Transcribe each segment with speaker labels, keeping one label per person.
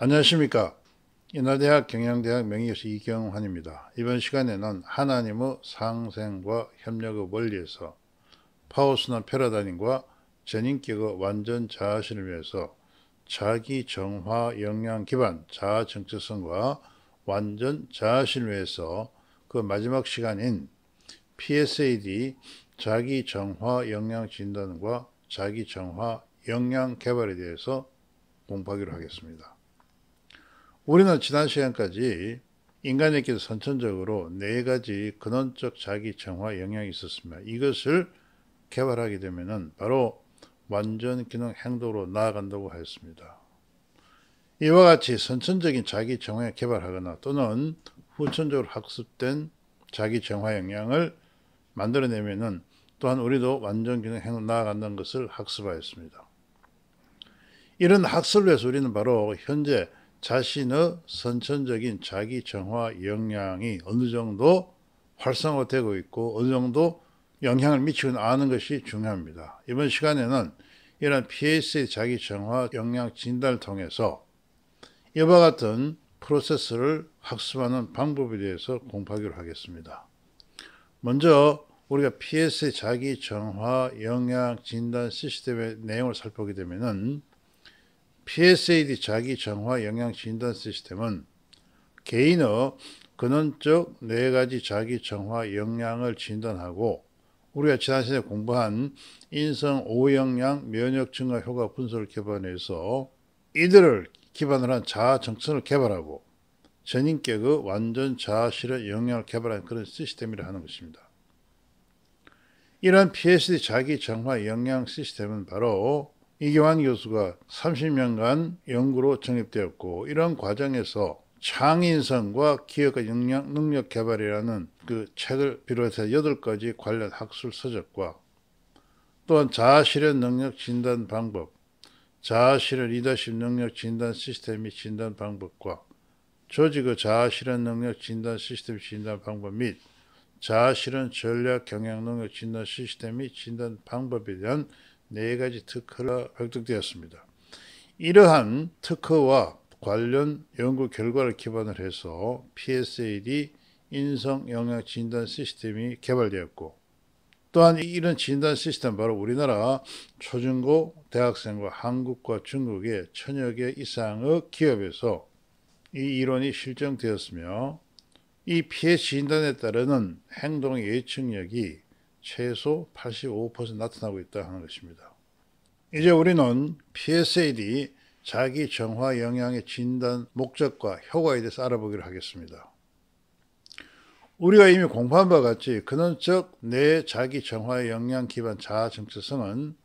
Speaker 1: 안녕하십니까. 인하대학 경영대학 명예교수 이경환입니다. 이번 시간에는 하나님의 상생과 협력의 원리에서 파우스나 패러다임과 전인격의 완전 자아실을 위해서 자기 정화 역량 기반 자아 정체성과 완전 자아실을 위해서 그 마지막 시간인 PSAD 자기 정화 역량 진단과 자기 정화 역량 개발에 대해서 공부하기로 하겠습니다. 우리는 지난 시간까지 인간에게도 선천적으로 4가지 근원적 자기 정화 역량이 있었습니다. 이것을 개발하게 되면 바로 완전 기능 행동으로 나아간다고 하였습니다. 이와 같이 선천적인 자기 정화를 개발하거나 또는 후천적으로 학습된 자기 정화 역량을 만들어내면 또한 우리도 완전 기능 행동으로 나아간다는 것을 학습하였습니다. 이런 학습을 위해서 우리는 바로 현재 자신의 선천적인 자기 정화 역량이 어느 정도 활성화되고 있고 어느 정도 영향을 미치고 아는 것이 중요합니다. 이번 시간에는 이런 PSA 자기 정화 역량 진단을 통해서 이와 같은 프로세스를 학습하는 방법에 대해서 공부하기로 하겠습니다. 먼저 우리가 PSA 자기 정화 역량 진단 시스템의 내용을 살펴보게 되면은 PSAD 자기 정화 역량 진단 시스템은 개인의 근원적 4가지 자기 정화 역량을 진단하고 우리가 지난 시간에 공부한 인성 5역량 면역 증가 효과 분석을 기반해서 이들을 기반으로 한 자아 정체성을 개발하고 전인격의 완전 자아 실현 역량을 개발하는 그런 시스템이라 하는 것입니다. 이러한 PSD 자기 정화 역량 시스템은 바로 이경환 교수가 30년간 연구로 정립되었고 이런 과정에서 창의성과 기억과 역량 능력 개발이라는 그 책을 비롯해서 8가지 관련 학술 서적과 또한 자아실현 능력 진단 방법, 자아실현 리더십 능력 진단 시스템 및 진단 방법과 조직의 자아실현 능력 진단 시스템 진단 방법 및 자아실현 전략 경영 능력 진단 시스템 및 진단 방법에 대한 4가지 특허가 획득되었습니다. 이러한 특허와 관련 연구 결과를 기반으로 해서 PSAD 인성 영역 진단 시스템이 개발되었고 또한 이런 진단 시스템은 바로 우리나라 초중고 대학생과 한국과 중국의 1000여 개 이상의 기업에서 이 이론이 실증되었으며 이 PS 진단에 따르는 행동의 예측력이 최소 85% 나타나고 있다 하는 것입니다. 이제 우리는 PSAD 자기 정화 역량의 진단 목적과 효과에 대해서 알아보기로 하겠습니다. 우리가 이미 공부한 바와 같이 근원적 내 자기 정화 역량 기반 자아 정체성은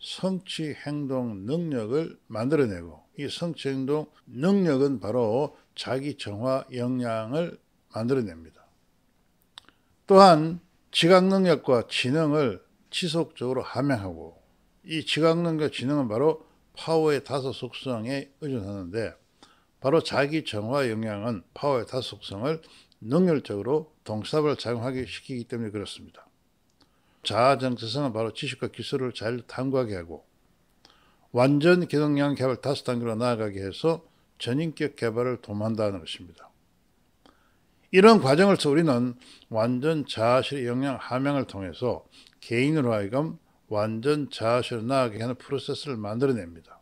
Speaker 1: 성취 행동 능력을 만들어내고 이 성취 행동 능력은 바로 자기 정화 역량을 만들어냅니다. 또한 지각 능력과 지능을 지속적으로 함양하고 이 지각 능력과 지능은 바로 파워의 5 속성에 의존하는데 바로 자기 정화 역량은 파워의 5 속성을 능률적으로 동시다발 작용하게 시키기 때문에 그렇습니다. 자아 정체성은 바로 지식과 기술을 잘 탐구하게 하고 완전 기능력 개발 5단계로 나아가게 해서 전인격 개발을 도모한다는 것입니다. 이런 과정을 통해서 우리는 완전 자아실의 역량 함양을 통해서 개인으로 하여금 완전 자아실로 나아가게 하는 프로세스를 만들어냅니다.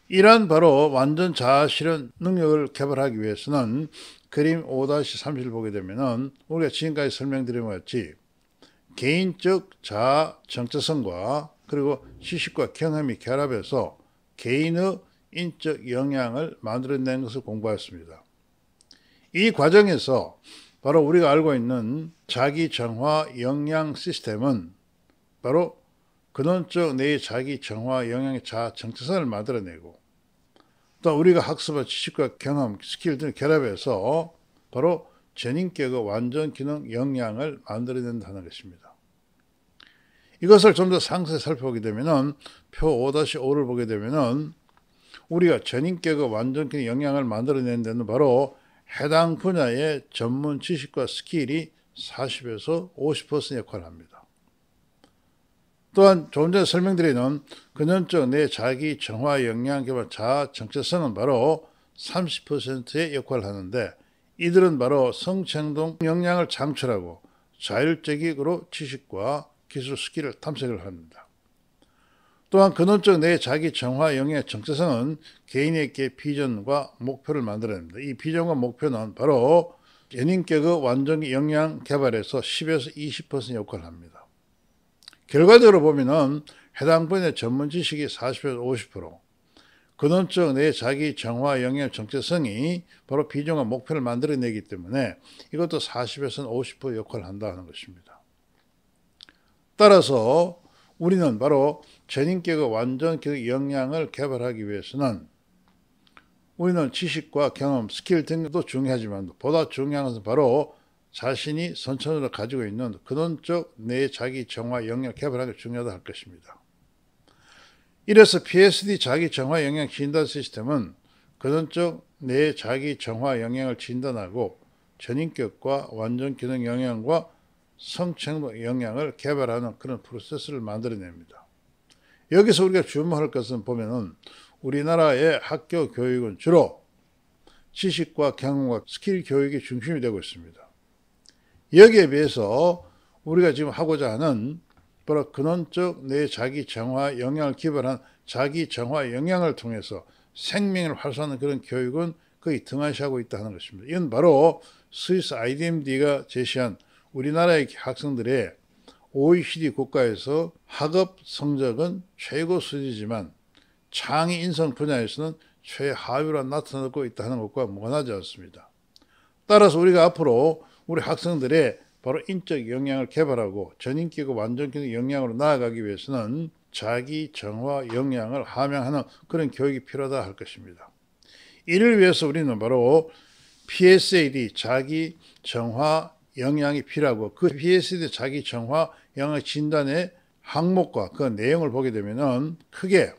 Speaker 1: 이러한 바로 완전 자아실현 능력을 개발하기 위해서는 그림 5-30을 보게 되면 우리가 지금까지 설명드린 것 같이 개인적 자아 정체성과 그리고 지식과 경험이 결합해서 개인의 인적 역량을 만들어내는 것을 공부하였습니다. 이 과정에서 바로 우리가 알고 있는 자기 정화 역량 시스템은 바로 근원적 내 자기 정화 역량의 자아 정체성을 만들어내고 또 우리가 학습한 지식과 경험, 스킬 등을 결합해서 바로 전인격의 완전 기능 역량을 만들어낸다는 것입니다. 이것을 좀 더 상세히 살펴보게 되면 표 5-5를 보게 되면 우리가 전인격의 완전 기능 역량을 만들어내는 데는 바로 해당 분야의 전문 지식과 스킬이 40에서 50% 역할을 합니다. 또한 조금 전에 설명드리는 근원적 내 자기 정화 역량 개발 자아 정체성은 바로 30%의 역할을 하는데, 이들은 바로 성취행동 역량을 창출하고 자율적으로 지식과 기술 스킬을 탐색을 합니다. 또한 근원적 내 자기 정화 영역의 정체성은 개인에게 비전과 목표를 만들어냅니다. 이 비전과 목표는 바로 전인격의 완전 역량 개발에서 10에서 20% 역할을 합니다. 결과적으로 보면은 해당 분야의 전문 지식이 40에서 50%, 근원적 내 자기 정화 영역 정체성이 바로 비전과 목표를 만들어내기 때문에 이것도 40에서 50% 역할을 한다 하는 것입니다. 따라서 우리는 바로 전인격의 완전 역량을 개발하기 위해서는 우리는 지식과 경험, 스킬 등도 중요하지만 보다 중요한 것은 바로 자신이 선천으로 가지고 있는 근원적 내 자기 정화 영역 개발하기 중요하다 할 것입니다. 이래서 PSD 자기 정화 영역 진단 시스템은 근원적 내 자기 정화 영역을 진단하고 전인격과 완전 기능 영역과 성취행동 영역을 개발하는 그런 프로세스를 만들어냅니다. 여기서 우리가 주목할 것은 보면은 우리나라의 학교 교육은 주로 지식과 경험과 스킬 교육이 중심이 되고 있습니다. 여기에 비해서 우리가 지금 하고자 하는 바로 근원적 내 자기 정화 역량을 기반한 자기 정화 역량을 통해서 생명을 활성화하는 그런 교육은 거의 등한시하고 있다 하는 것입니다. 이건 바로 스위스 IDMD가 제시한 우리나라의 학생들의 OECD 국가에서 학업 성적은 최고 수준이지만 창의 인성 분야에서는 최하위로 나타나고 있다 하는 것과 무관하지 않습니다. 따라서 우리가 앞으로 우리 학생들의 바로 인적 역량을 개발하고 전인격과 완전적 역량으로 나아가기 위해서는 자기 정화 역량을 함양하는 그런 교육이 필요하다 할 것입니다. 이를 위해서 우리는 바로 PSD 자기 정화 역량이 필요하고, 그 PSD 자기 정화 역량 진단의 항목과 그 내용을 보게 되면은 크게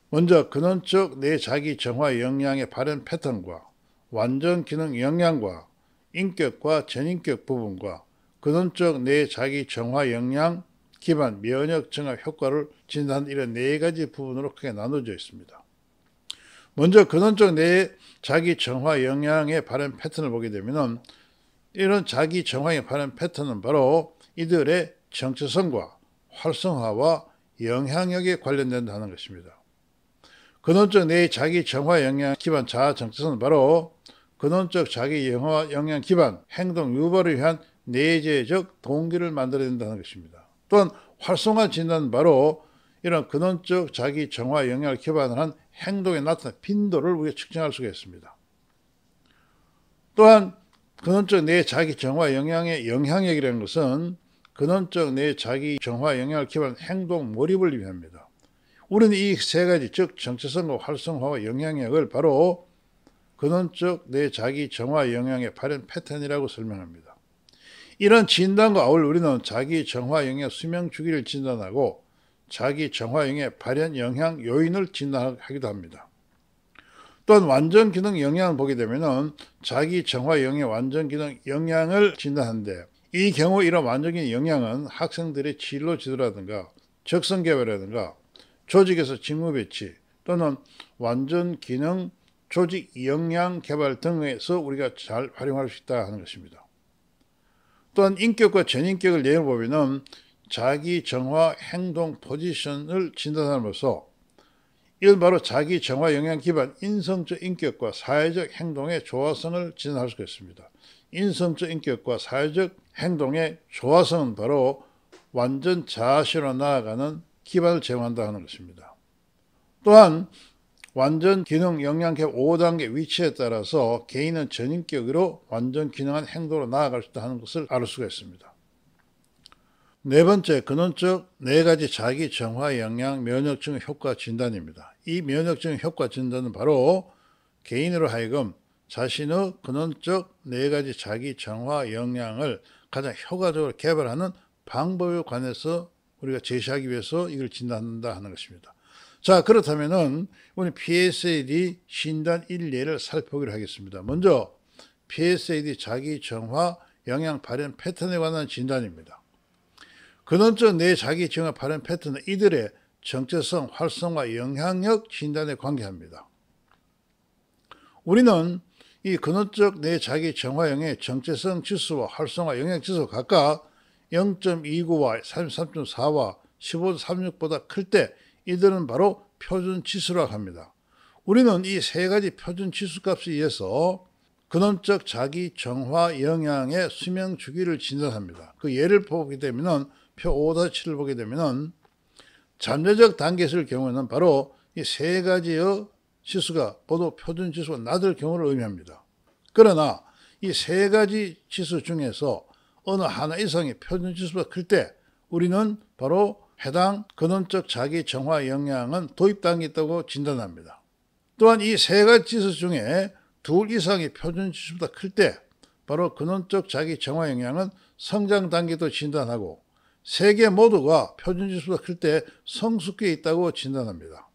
Speaker 1: 먼저 근원적 내 자기 정화 역량의 발현 패턴과 완전 기능 역량과 인격과 전인격 부분과 근원적 내 자기 정화 역량 기반 면역 증화 효과를 진단하는 이런 네 가지 부분으로 크게 나눠져 있습니다. 먼저 근원적 내 자기 정화 역량의 발현 패턴을 보게 되면은 이런 자기 정화의 발현 패턴은 바로 이들의 정체성과 활성화와 영향력에 관련된다는 것입니다. 근원적 내 자기 정화 역량 기반 자아 정체성은 바로 근원적 자기 정화 역량 기반 행동 유발을 위한 내재적 동기를 만들어낸다는 것입니다. 또한 활성화 진단은 바로 이런 근원적 자기 정화 역량을 기반으로 한 행동에 나타난 빈도를 우리가 측정할 수가 있습니다. 또한 근원적 내 자기 정화 역량의 영향력이라는 것은 근원적 내 자기 정화 역량을 기반한 행동 몰입을 위함입니다. 우리는 이 세 가지, 즉 정체성과 활성화와 영향력을 바로 근원적 내 자기 정화 역량의 발현 패턴이라고 설명합니다. 이런 진단과 아울러 우리는 자기 정화 역량 수명 주기를 진단하고 자기 정화 역량의 발현 영향 요인을 진단하기도 합니다. 또한 완전 기능 역량을 보게 되면은 자기 정화 역량 완전 기능 역량을 진단하는데, 이 경우 이런 완전 기능 역량은 학생들의 진로 지도라든가 적성 개발이라든가 조직에서 직무 배치 또는 완전 기능 조직 역량 개발 등에서 우리가 잘 활용할 수 있다 하는 것입니다. 또한 인격과 전인격을 예를 보면은 자기 정화 행동 포지션을 진단함으로써 이건 바로 자기 정화 역량 기반 인성적 인격과 사회적 행동의 조화성을 진단할 수가 있습니다. 인성적 인격과 사회적 행동의 조화성은 바로 완전 자아실로 나아가는 기반을 제공한다 하는 것입니다. 또한 완전 기능 역량 개발 5단계 위치에 따라서 개인은 전인격으로 완전 기능한 행동으로 나아갈 수 있다 하는 것을 알 수가 있습니다. 네 번째, 근원적 네 가지 자기 정화 역량 면역증 효과 진단입니다. 이 면역증 효과 진단은 바로 개인으로 하여금 자신의 근원적 네 가지 자기 정화 역량을 가장 효과적으로 개발하는 방법에 관해서 우리가 제시하기 위해서 이걸 진단한다 하는 것입니다. 자, 그렇다면은 우리 PSD 진단 일례를 살펴보기로 하겠습니다. 먼저 PSD 자기 정화 역량 발현 패턴에 관한 진단입니다. 근원적 내 자기 정화 발현 패턴은 이들의 정체성, 활성화, 영향력 진단에 관계합니다. 우리는 이 근원적 내 자기 정화형의 정체성 지수와 활성화, 영향 지수가 각각 0.29와 33.4와 15.36보다 클 때 이들은 바로 표준 지수라고 합니다. 우리는 이 세 가지 표준 지수 값에 의해서 근원적 자기 정화 영향의 수명 주기를 진단합니다. 그 예를 보게 되면은 표 5-7을 보게 되면은 잠재적 단계에 있을 경우에는 바로 이 세 가지의 지수가 모두 표준 지수가 낮을 경우를 의미합니다. 그러나 이 세 가지 지수 중에서 어느 하나 이상의 표준 지수가 클 때 우리는 바로 해당 근원적 자기 정화 영향은 도입 단계에 있다고 진단합니다. 또한 이 세 가지 지수 중에 둘 이상의 표준 지수보다 클 때 바로 근원적 자기 정화 영향은 성장 단계도 진단하고 세 개 모두가 표준 지수보다 클 때 성숙기에 있다고 진단합니다.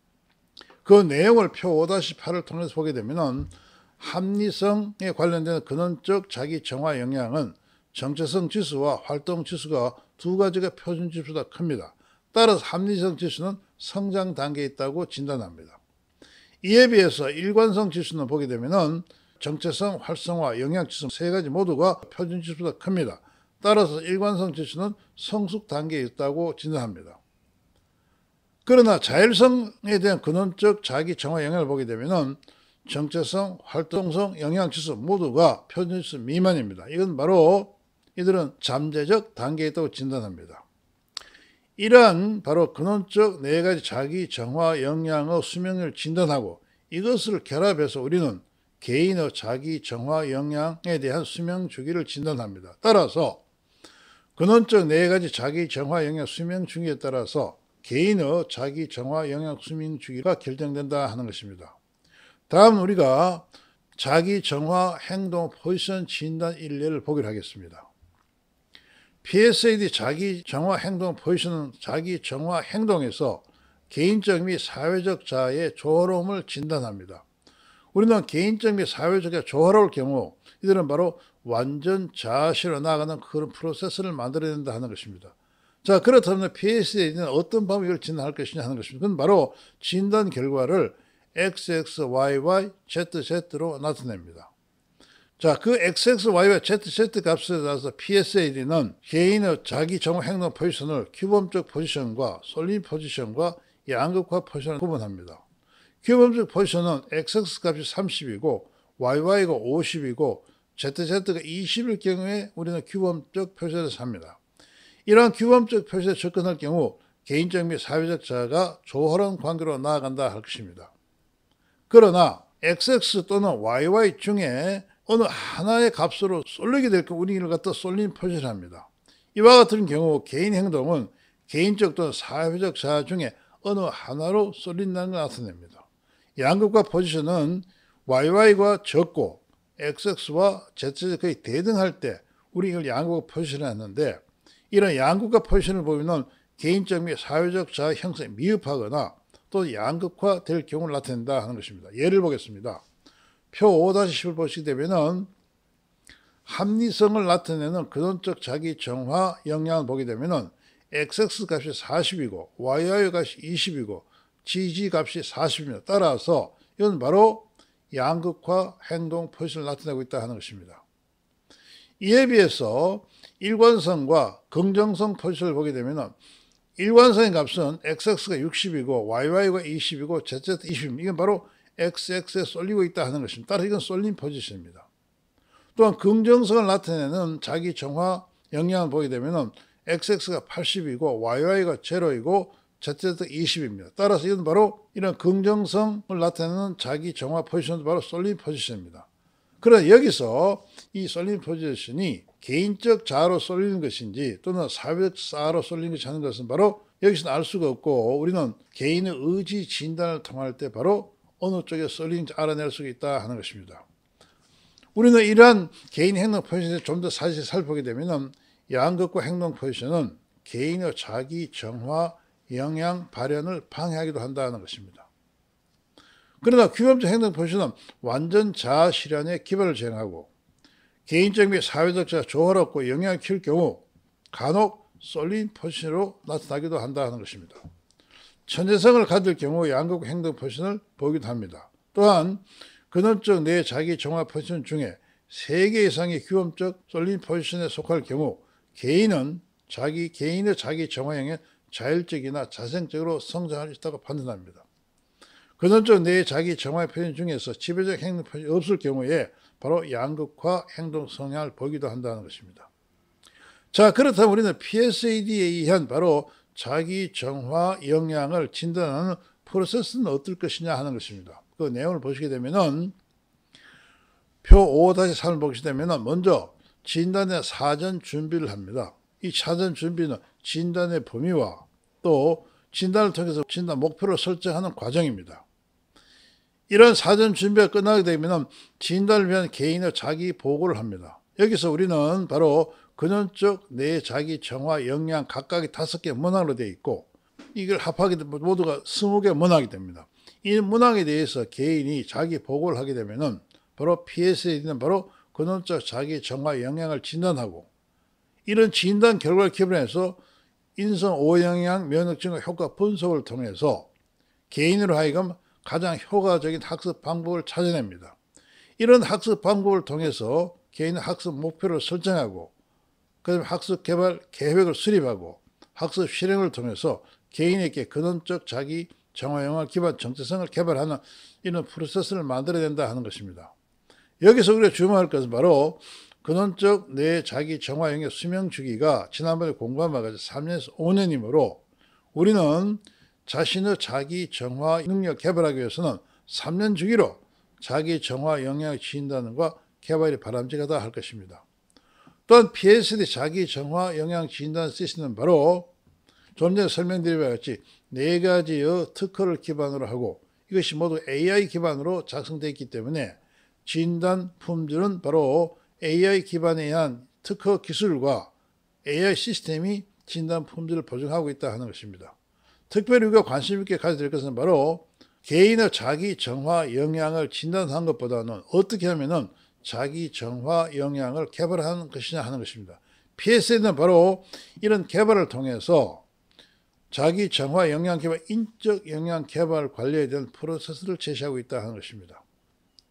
Speaker 1: 그 내용을 표 5-8을 통해서 보게 되면 합리성에 관련된 근원적 자기 정화 영향은 정체성 지수와 활동 지수가 두 가지가 표준 지수보다 큽니다. 따라서 합리성 지수는 성장 단계에 있다고 진단합니다. 이에 비해서 일관성 지수는 보게 되면 정체성, 활성화, 영향 지수 세 가지 모두가 표준 지수보다 큽니다. 따라서 일관성 지수는 성숙 단계에 있다고 진단합니다. 그러나 자율성에 대한 근원적 자기 정화 영향을 보게 되면 정체성, 활동성, 영향 지수 모두가 표준 지수 미만입니다. 이건 바로 이들은 잠재적 단계에 있다고 진단합니다. 이러한 바로 근원적 네 가지 자기 정화 영향의 수명을 진단하고 이것을 결합해서 우리는 개인의 자기 정화 영향에 대한 수명 주기를 진단합니다. 따라서 근원적 네 가지 자기 정화 영향 수명 주기에 따라서 개인의 자기 정화 영향 수명 주기가 결정된다 하는 것입니다. 다음은 우리가 자기 정화 행동 포지션 진단 일례를 보기로 하겠습니다. PSAD 자기 정화 행동 포지션은 자기 정화 행동에서 개인적 및 사회적 자아의 조화로움을 진단합니다. 우리는 개인적 및 사회적 자아가 조화로울 경우 이들은 바로 완전 자아실로 나아가는 그런 프로세스를 만들어야 된다 하는 것입니다. 자, 그렇다면 PSAD는 어떤 방법으로 이걸 진단할 것이냐 하는 것입니다. 그건 바로 진단 결과를 XXYY, ZZ로 나타냅니다. 자, 그 XXY와 ZZ 값에 따라서 PSAD는 개인의 자기 정화 행동 포지션을 규범적 포지션과 솔립 포지션과 양극화 포지션을 구분합니다. 규범적 포지션은 XX 값이 30이고 YY가 50이고 ZZ가 20일 경우에 우리는 규범적 표시에서 합니다. 이러한 규범적 표시에 접근할 경우 개인적 및 사회적 자아가 조화로운 관계로 나아간다 할 것입니다. 그러나 XX 또는 YY 중에 어느 하나의 값으로 쏠리게 될 경우 우리는 이를 갖다 쏠림 표시를 합니다. 이와 같은 경우 개인 행동은 개인적 또는 사회적 자아 중에 어느 하나로 쏠린다는 걸 나타냅니다. 양극화 포지션은 YY가 적고 XX와 ZZ가 거의 대등할 때 우리 이걸 양극화 포지션을 하는데 이런 양극화 포지션을 보면 개인적 및 사회적 자아 형성에 미흡하거나 또 양극화 될 경우를 나타낸다 하는 것입니다. 예를 보겠습니다. 표 5-10을 보시게 되면 합리성을 나타내는 근원적 자기 정화 영향을 보게 되면 XX 값이 40이고 YY 값이 20이고 GG 값이 40입니다. 따라서 이건 바로 양극화 행동 포지션을 나타내고 있다 하는 것입니다. 이에 비해서 일관성과 긍정성 포지션을 보게 되면 일관성의 값은 XX가 60이고 YY가 20이고 ZZ 20입니다. 이건 바로 XX에 쏠리고 있다 하는 것입니다. 따라서 이건 쏠림 포지션입니다. 또한 긍정성을 나타내는 자기 정화 영향을 보게 되면 XX가 80이고 YY가 0이고 ZZ가 20입니다. 따라서 이건 바로 이런 긍정성을 나타내는 자기 정화 포지션도 바로 쏠림 포지션입니다. 그러나 여기서 이 쏠림 포지션이 개인적 자아로 쏠리는 것인지 또는 사회적 자아로 쏠리는 것이 하는 것은 바로 여기서는 알 수가 없고 우리는 개인의 의지 진단을 통할 때 바로 어느 쪽에 쏠리는지 알아낼 수 있다 하는 것입니다. 우리는 이러한 개인 행동 포지션을 좀 더 자세히 살펴보게 되면 양극화 행동 포지션은 개인의 자기 정화 영향 발현을 방해하기도 한다는 것입니다. 그러나 규범적 행동 포지션은 완전 자아 실현의 기반을 제공하고 개인적 및 사회적 자아가 조화롭고 영향을 키울 경우 간혹 쏠린 포지션으로 나타나기도 한다는 것입니다. 천재성을 가질 경우 양극 행동 포지션을 보이기도 합니다. 또한 근원적 내 자기 정화 포지션 중에 3개 이상의 규범적 쏠린 포지션에 속할 경우 개인의 자기 정화형에 자율적이나 자생적으로 성장할 수 있다고 판단합니다. 근원적 내 자기 정화 포지션 중에서 지배적 행동 포지션이 없을 경우에 바로 양극화 행동 성향을 보이기도 한다는 것입니다. 자, 그렇다면 우리는 PSAD에 의한 바로 자기 정화 영향을 진단하는 프로세스는 어떨 것이냐 하는 것입니다. 그 내용을 보시게 되면은 표 5-3을 보시게 되면은 먼저 진단의 사전 준비를 합니다. 이 사전 준비는 진단의 범위와 또 진단을 통해서 진단 목표를 설정하는 과정입니다. 이런 사전 준비가 끝나게 되면 진단을 위한 개인의 자기 보고를 합니다. 여기서 우리는 바로 근원적 내 자기 정화 영향 각각이 5개 문항으로 되어 있고 이걸 합하게 되면 모두가 20개 문항이 됩니다. 이 문항에 대해서 개인이 자기 보고를 하게 되면 바로 PSAD는 바로 근원적 자기 정화 영향을 진단하고 이런 진단 결과를 기반해서 인성 오영양 면역 증가 효과 분석을 통해서 개인으로 하여금 가장 효과적인 학습 방법을 찾아냅니다. 이런 학습 방법을 통해서 개인의 학습 목표를 설정하고 그다음에 학습 개발 계획을 수립하고 학습 실행을 통해서 개인에게 근원적 자기 정화 영향 기반 정체성을 개발하는 이런 프로세스를 만들어야 된다 하는 것입니다. 여기서 우리가 주목할 것은 바로 근원적 내 자기 정화 영역 수명 주기가 지난번에 공부한 바가 3년에서 5년이므로 우리는 자신의 자기 정화 능력 개발하기 위해서는 3년 주기로 자기 정화 영향 진단과 개발이 바람직하다 할 것입니다. 또한 PSAD 자기 정화 영향 진단 시스템은 바로 좀 전에 설명드린 바와 같이 4가지의 특허를 기반으로 하고 이것이 모두 AI 기반으로 작성되어 있기 때문에 진단 품질은 바로 AI 기반에 의한 특허 기술과 AI 시스템이 진단 품질을 보증하고 있다 하는 것입니다. 특별히 우리가 관심 있게 가져야 될 것은 바로 개인의 자기 정화 영향을 진단하는 것보다는 어떻게 하면은 자기 정화 영향을 개발하는 것이냐 하는 것입니다. PSAD는 바로 이런 개발을 통해서 자기 정화 영향 개발, 인적 영향 개발 관리에 대한 프로세스를 제시하고 있다 하는 것입니다.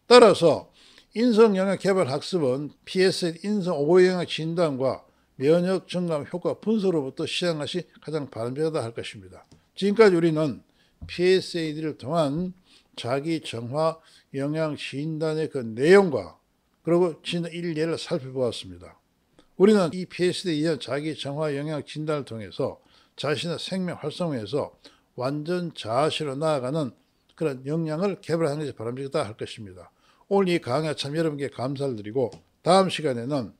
Speaker 1: 따라서 인성 영향 개발 학습은 PSAD 인성 오영향 진단과 면역 증감 효과 분석으로부터 시작한 것이 가장 바람직하다 할 것입니다. 지금까지 우리는 PSAD를 통한 자기 정화 영향 진단의 그 내용과 그리고 진단 일례를 살펴보았습니다. 우리는 이 PSAD에 의한 자기 정화 영향 진단을 통해서 자신의 생명 활성화에서 완전 자아시로 나아가는 그런 역량을 개발하는 것이 바람직하다 할 것입니다. 오늘 이 강의에 참 여러분께 감사를 드리고 다음 시간에는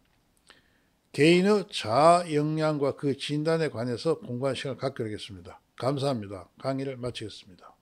Speaker 1: 개인의 자아 역량과 그 진단에 관해서 공부하는 시간을 갖기로 하겠습니다. 감사합니다. 강의를 마치겠습니다.